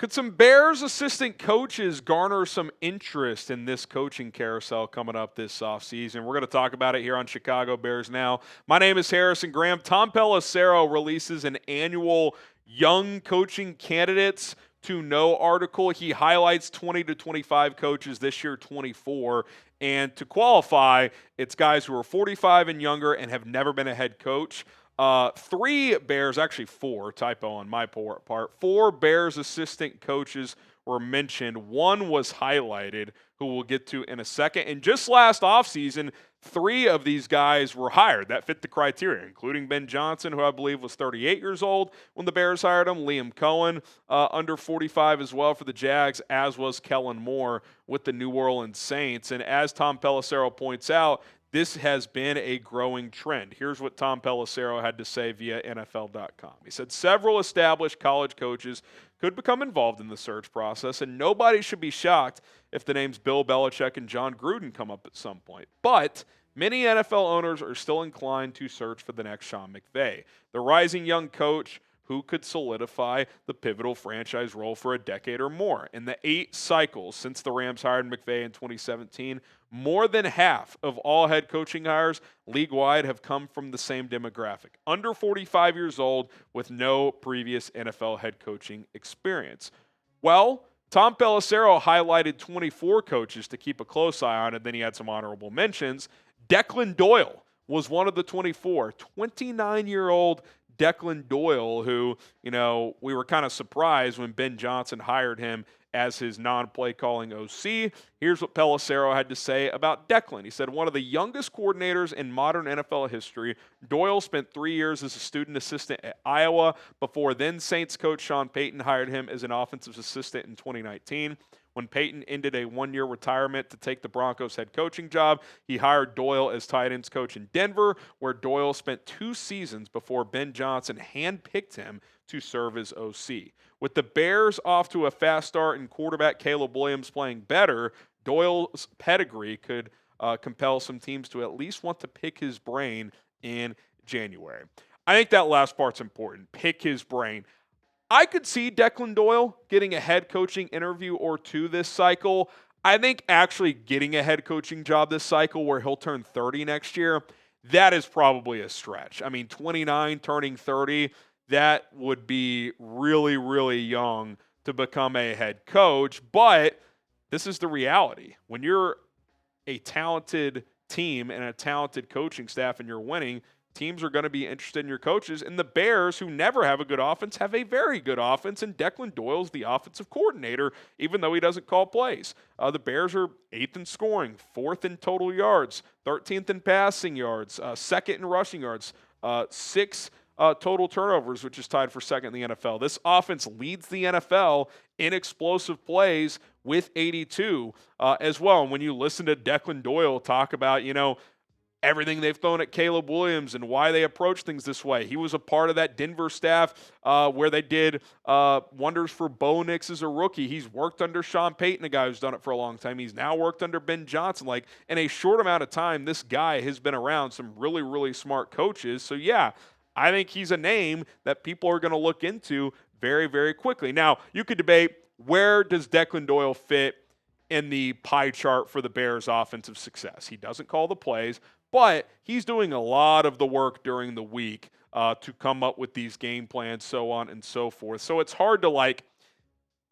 Could some Bears assistant coaches garner some interest in this coaching carousel coming up this offseason? We're going to talk about it here on Chicago Bears Now. My name is Harrison Graham. Tom Pelissero releases an annual Young Coaching Candidates to Know article. He highlights 20 to 25 coaches, this year 24. And to qualify, it's guys who are 45 and younger and have never been a head coach. Three Bears, actually four, typo on my part. Four Bears assistant coaches were mentioned. One was highlighted, who we'll get to in a second. And just last offseason, three of these guys were hired that fit the criteria, including Ben Johnson, who I believe was 38 years old when the Bears hired him, Liam Cohen, under 45 as well for the Jags, as was Kellen Moore with the New Orleans Saints. And as Tom Pelissero points out, this has been a growing trend. Here's what Tom Pelissero had to say via NFL.com. He said, several established college coaches could become involved in the search process, and nobody should be shocked if the names Bill Belichick and John Gruden come up at some point. But many NFL owners are still inclined to search for the next Sean McVay, the rising young coach who could solidify the pivotal franchise role for a decade or more. In the 8 cycles since the Rams hired McVay in 2017, more than half of all head coaching hires league-wide have come from the same demographic, under 45 years old with no previous NFL head coaching experience. Well, Tom Pelissero highlighted 24 coaches to keep a close eye on, and then he had some honorable mentions. Declan Doyle was one of the 24, 29-year-old Declan Doyle, who, we were kind of surprised when Ben Johnson hired him as his non-play calling OC. Here's what Pelissero had to say about Declan. He said, one of the youngest coordinators in modern NFL history, Doyle spent 3 years as a student assistant at Iowa before then Saints coach Sean Payton hired him as an offensive assistant in 2019. When Payton ended a 1-year retirement to take the Broncos head coaching job, he hired Doyle as tight ends coach in Denver, where Doyle spent 2 seasons before Ben Johnson handpicked him to serve as OC. With the Bears off to a fast start and quarterback Caleb Williams playing better, Doyle's pedigree could compel some teams to at least want to pick his brain in January. I think that last part's important, pick his brain. I could see Declan Doyle getting a head coaching interview or two this cycle. I think actually getting a head coaching job this cycle where he'll turn 30 next year, that is probably a stretch. I mean, 29 turning 30, that would be really, really young to become a head coach. But this is the reality. When you're a talented team and a talented coaching staff and you're winning, teams are going to be interested in your coaches, and the Bears, who never have a good offense, have a very good offense, and Declan Doyle's the offensive coordinator, even though he doesn't call plays. The Bears are 8th in scoring, 4th in total yards, 13th in passing yards, 2nd in rushing yards, 6 total turnovers, which is tied for 2nd in the NFL. This offense leads the NFL in explosive plays with 82 as well. And when you listen to Declan Doyle talk about, everything they've thrown at Caleb Williams and why they approach things this way. He was a part of that Denver staff where they did wonders for Bo Nix as a rookie. He's worked under Sean Payton, a guy who's done it for a long time. He's now worked under Ben Johnson. Like, in a short amount of time, this guy has been around some really, really smart coaches. So, yeah, I think he's a name that people are going to look into very, very quickly. Now, you could debate, where does Declan Doyle fit in the pie chart for the Bears' offensive success? He doesn't call the plays, but he's doing a lot of the work during the week to come up with these game plans, so on and so forth. So it's hard to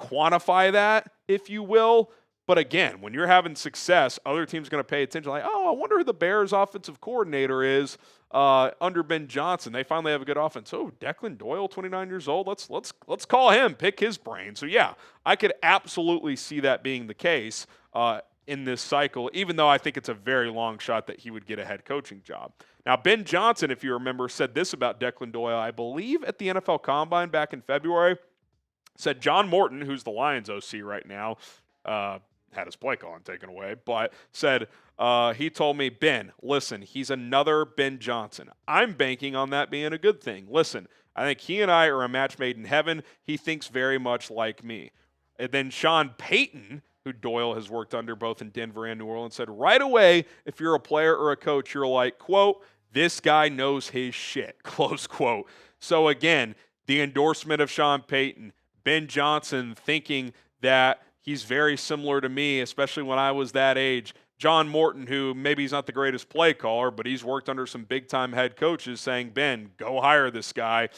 quantify that, if you will. But again, when you're having success, other teams are going to pay attention. I wonder who the Bears' offensive coordinator is under Ben Johnson. They finally have a good offense. Oh, Declan Doyle, 29 years old. Let's call him, pick his brain. So yeah, I could absolutely see that being the case in this cycle, even though I think it's a very long shot that he would get a head coaching job. Now, Ben Johnson, if you remember, said this about Declan Doyle, I believe at the NFL Combine back in February, said John Morton, who's the Lions OC right now, had his play calling taken away, but said, he told me, Ben, listen, he's another Ben Johnson. I'm banking on that being a good thing. Listen, I think he and I are a match made in heaven. He thinks very much like me. And then Sean Payton, who Doyle has worked under both in Denver and New Orleans, said right away, if you're a player or a coach, you're like, quote, this guy knows his shit, close quote. So again, the endorsement of Sean Payton, Ben Johnson thinking that he's very similar to me, especially when I was that age. John Morton, who maybe he's not the greatest play caller, but he's worked under some big-time head coaches saying, Ben, go hire this guy.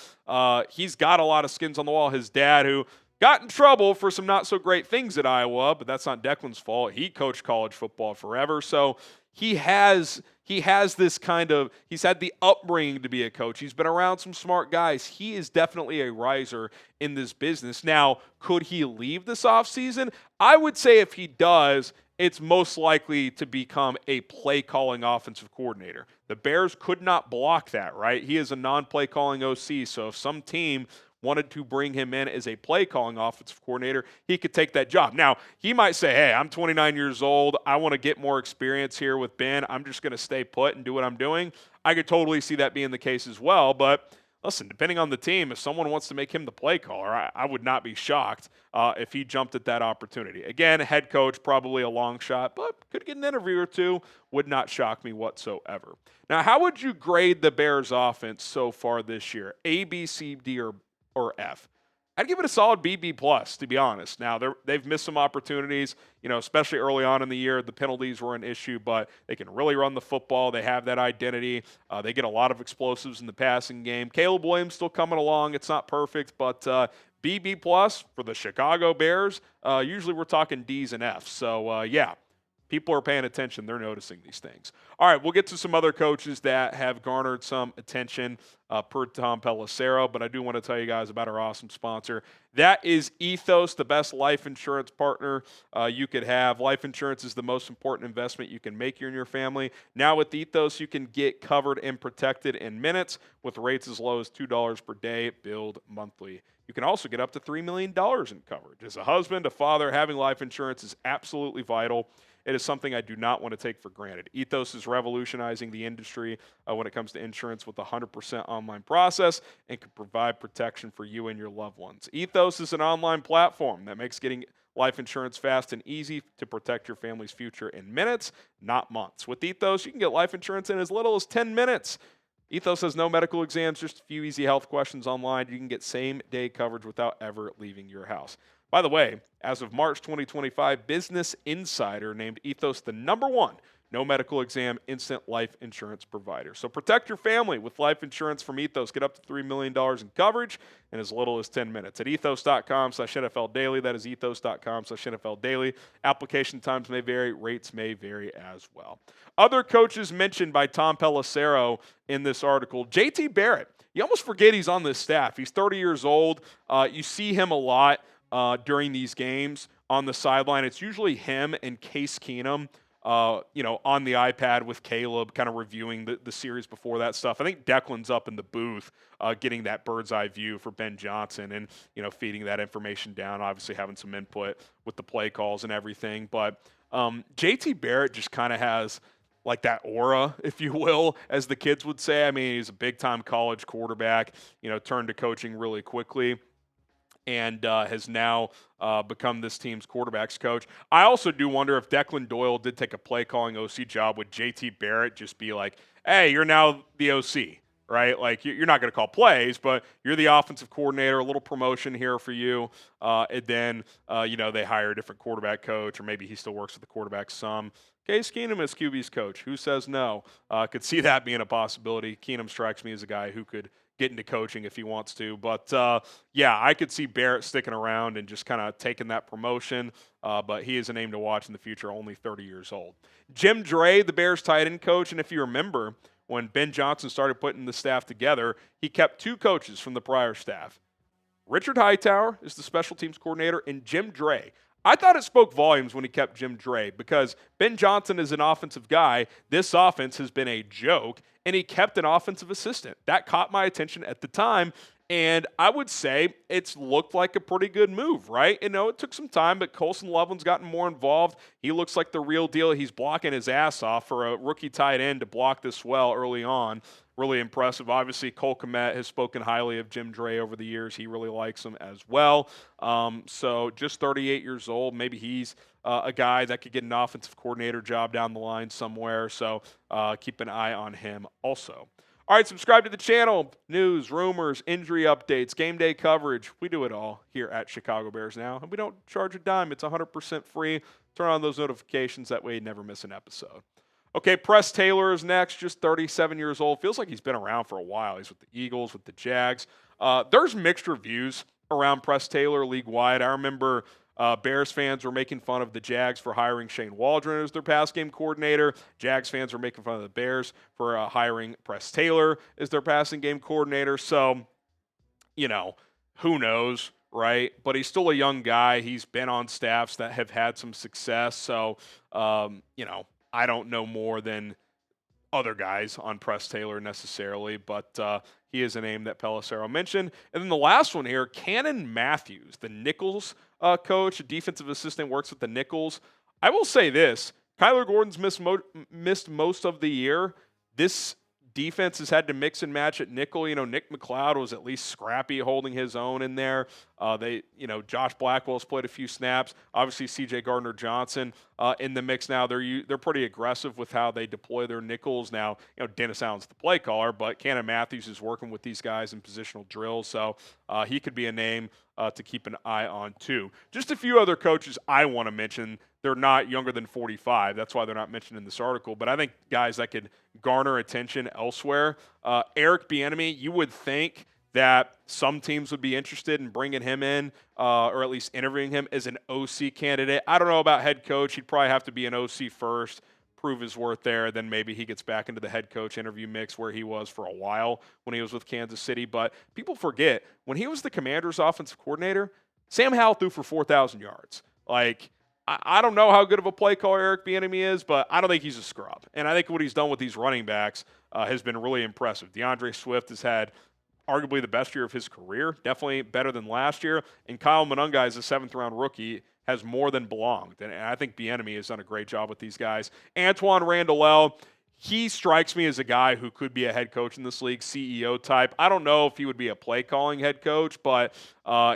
He's got a lot of skins on the wall. His dad, who got in trouble for some not-so-great things at Iowa, but that's not Declan's fault. He coached college football forever, so he has this kind of – he's had the upbringing to be a coach. He's been around some smart guys. He is definitely a riser in this business. Now, could he leave this offseason? I would say if he does – it's most likely to become a play-calling offensive coordinator. The Bears could not block that, right? He is a non-play calling OC, so if some team wanted to bring him in as a play-calling offensive coordinator, he could take that job. Now, he might say, hey, I'm 29 years old. I want to get more experience here with Ben. I'm just going to stay put and do what I'm doing. I could totally see that being the case as well, but listen, depending on the team, if someone wants to make him the play caller, I would not be shocked if he jumped at that opportunity. Again, head coach, probably a long shot, but could get an interview or two. Would not shock me whatsoever. Now, how would you grade the Bears' offense so far this year? A, B, C, D, or F? I'd give it a solid BB plus, to be honest. Now, they've missed some opportunities, especially early on in the year. The penalties were an issue, but they can really run the football. They have that identity. They get a lot of explosives in the passing game. Caleb Williams still coming along. It's not perfect, but BB plus for the Chicago Bears, usually we're talking Ds and Fs. So, yeah. People are paying attention. They're noticing these things. All right, we'll get to some other coaches that have garnered some attention per Tom Pelissero, but I do want to tell you guys about our awesome sponsor. That is Ethos, the best life insurance partner you could have. Life insurance is the most important investment you can make here in your family. Now with Ethos, you can get covered and protected in minutes with rates as low as $2 per day, billed monthly. You can also get up to $3 million in coverage. As a husband, a father, having life insurance is absolutely vital. It is something I do not want to take for granted. Ethos is revolutionizing the industry when it comes to insurance with a 100% online process and can provide protection for you and your loved ones. Ethos is an online platform that makes getting life insurance fast and easy to protect your family's future in minutes, not months. With Ethos, you can get life insurance in as little as 10 minutes. Ethos has no medical exams, just a few easy health questions online. You can get same-day coverage without ever leaving your house. By the way, as of March 2025, Business Insider named Ethos the #1 no medical exam instant life insurance provider. So protect your family with life insurance from Ethos. Get up to $3 million in coverage in as little as 10 minutes at ethos.com/NFL Daily. That is ethos.com/NFL Daily. Application times may vary. Rates may vary as well. Other coaches mentioned by Tom Pelissero in this article. JT Barrett. You almost forget he's on this staff. He's 30 years old. You see him a lot during these games on the sideline. It's usually him and Case Keenum, on the iPad with Caleb, kind of reviewing the series before that stuff. I think Declan's up in the booth getting that bird's eye view for Ben Johnson and, feeding that information down, obviously having some input with the play calls and everything. But JT Barrett just kind of has like that aura, if you will, as the kids would say. I mean, he's a big-time college quarterback, turned to coaching really quickly, and has now become this team's quarterback's coach. I also do wonder if Declan Doyle did take a play-calling OC job, would JT Barrett just be like, hey, you're now the OC, right? Like, you're not going to call plays, but you're the offensive coordinator, a little promotion here for you. And then, they hire a different quarterback coach, or maybe he still works with the quarterback some. Case Keenum is QB's coach. Who says no? Could see that being a possibility. Keenum strikes me as a guy who could get into coaching if he wants to. But, I could see Barrett sticking around and just kind of taking that promotion. But he is a name to watch in the future, only 30 years old. Jim Dre, the Bears tight end coach, and if you remember, when Ben Johnson started putting the staff together, he kept 2 coaches from the prior staff. Richard Hightower is the special teams coordinator, and Jim Dre. I thought it spoke volumes when he kept Jim Dre because Ben Johnson is an offensive guy. This offense has been a joke, and he kept an offensive assistant. That caught my attention at the time, and I would say it's looked like a pretty good move, right? It took some time, but Colson Loveland's gotten more involved. He looks like the real deal. He's blocking his ass off for a rookie tight end to block this well early on. Really impressive. Obviously, Cole Kmet has spoken highly of Jim Dre over the years. He really likes him as well. So just 38 years old. Maybe he's a guy that could get an offensive coordinator job down the line somewhere. So keep an eye on him also. All right, subscribe to the channel. News, rumors, injury updates, game day coverage. We do it all here at Chicago Bears Now. And we don't charge a dime. It's 100% free. Turn on those notifications. That way you never miss an episode. Okay, Press Taylor is next, just 37 years old. Feels like he's been around for a while. He's with the Eagles, with the Jags. There's mixed reviews around Press Taylor league-wide. I remember Bears fans were making fun of the Jags for hiring Shane Waldron as their pass game coordinator. Jags fans were making fun of the Bears for hiring Press Taylor as their passing game coordinator. So, who knows, right? But he's still a young guy. He's been on staffs that have had some success. So, I don't know more than other guys on Press Taylor necessarily, but he is a name that Pelissero mentioned. And then the last one here, Cannon Matthews, the Nichols coach, a defensive assistant, works with the Nichols. I will say this, Kyler Gordon's missed most of the year. This defense has had to mix and match at nickel. Nick McLeod was at least scrappy holding his own in there. Josh Blackwell's played a few snaps. Obviously, C.J. Gardner-Johnson in the mix now. They're pretty aggressive with how they deploy their nickels. Now, Dennis Allen's the play caller, but Cannon Matthews is working with these guys in positional drills, so he could be a name to keep an eye on too. Just a few other coaches I want to mention. They're not younger than 45. That's why they're not mentioned in this article. But I think guys that could garner attention elsewhere. Eric Bieniemy, you would think that some teams would be interested in bringing him in or at least interviewing him as an OC candidate. I don't know about head coach. He'd probably have to be an OC first, prove his worth there. Then maybe he gets back into the head coach interview mix where he was for a while when he was with Kansas City. But people forget, when he was the Commanders' offensive coordinator, Sam Howell threw for 4,000 yards. I don't know how good of a play caller Eric Bieniemy is, but I don't think he's a scrub. And I think what he's done with these running backs has been really impressive. DeAndre Swift has had arguably the best year of his career, definitely better than last year. And Kyle Monunga, as a seventh-round rookie, has more than belonged. And I think Bieniemy has done a great job with these guys. Antoine Randall, he strikes me as a guy who could be a head coach in this league, CEO type. I don't know if he would be a play-calling head coach, but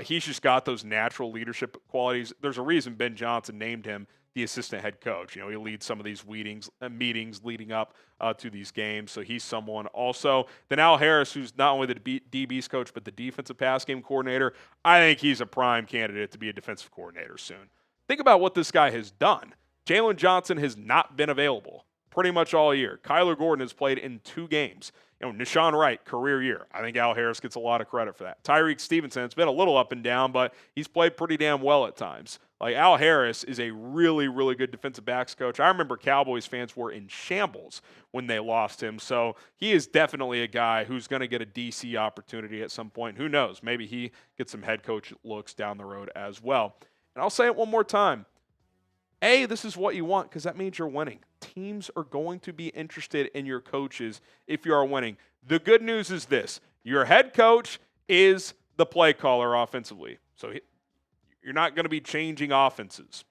he's just got those natural leadership qualities. There's a reason Ben Johnson named him the assistant head coach. He leads some of these meetings leading up to these games, so he's someone also. Then Al Harris, who's not only the DB's coach, but the defensive pass game coordinator. I think he's a prime candidate to be a defensive coordinator soon. Think about what this guy has done. Jalen Johnson has not been available pretty much all year. Kyler Gordon has played in 2 games. Nashawn Wright, career year. I think Al Harris gets a lot of credit for that. Tyreek Stevenson, it's been a little up and down, but he's played pretty damn well at times. Al Harris is a really, really good defensive backs coach. I remember Cowboys fans were in shambles when they lost him. So he is definitely a guy who's going to get a DC opportunity at some point. Who knows? Maybe he gets some head coach looks down the road as well. And I'll say it one more time. This is what you want because that means you're winning. Teams are going to be interested in your coaches if you are winning. The good news is this. Your head coach is the play caller offensively. So you're not going to be changing offenses.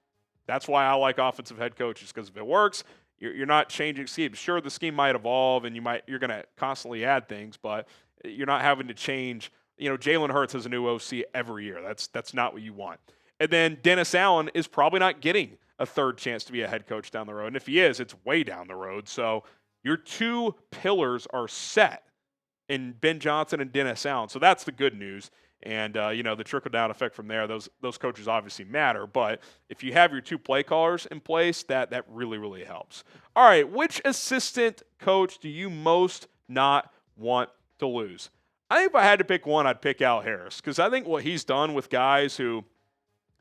That's why I like offensive head coaches, because if it works, you're not changing schemes. Sure, the scheme might evolve and you're going to constantly add things, but you're not having to change. Jalen Hurts has a new OC every year. That's not what you want. And then Dennis Allen is probably not getting a third chance to be a head coach down the road. And if he is, it's way down the road. So your 2 pillars are set in Ben Johnson and Dennis Allen. So that's the good news. And, the trickle-down effect from there, those coaches obviously matter. But if you have your 2 play callers in place, that really, really helps. All right, which assistant coach do you most not want to lose? I think if I had to pick one, I'd pick Al Harris, because I think what he's done with guys who –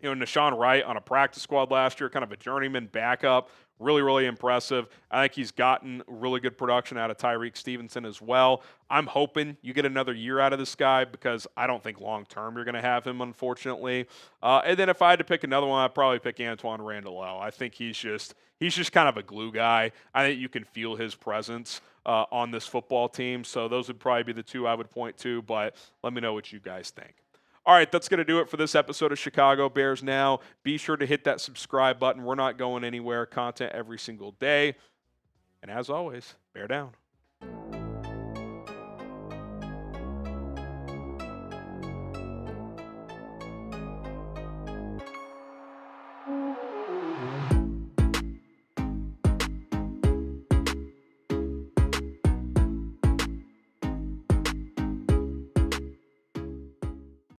Nashawn Wright on a practice squad last year, kind of a journeyman backup, really, really impressive. I think he's gotten really good production out of Tyreek Stevenson as well. I'm hoping you get another year out of this guy because I don't think long-term you're going to have him, unfortunately. And then if I had to pick another one, I'd probably pick Antoine Randall. I think he's just kind of a glue guy. I think you can feel his presence on this football team. So those would probably be the 2 I would point to, but let me know what you guys think. All right, that's going to do it for this episode of Chicago Bears Now. Be sure to hit that subscribe button. We're not going anywhere. Content every single day. And as always, bear down.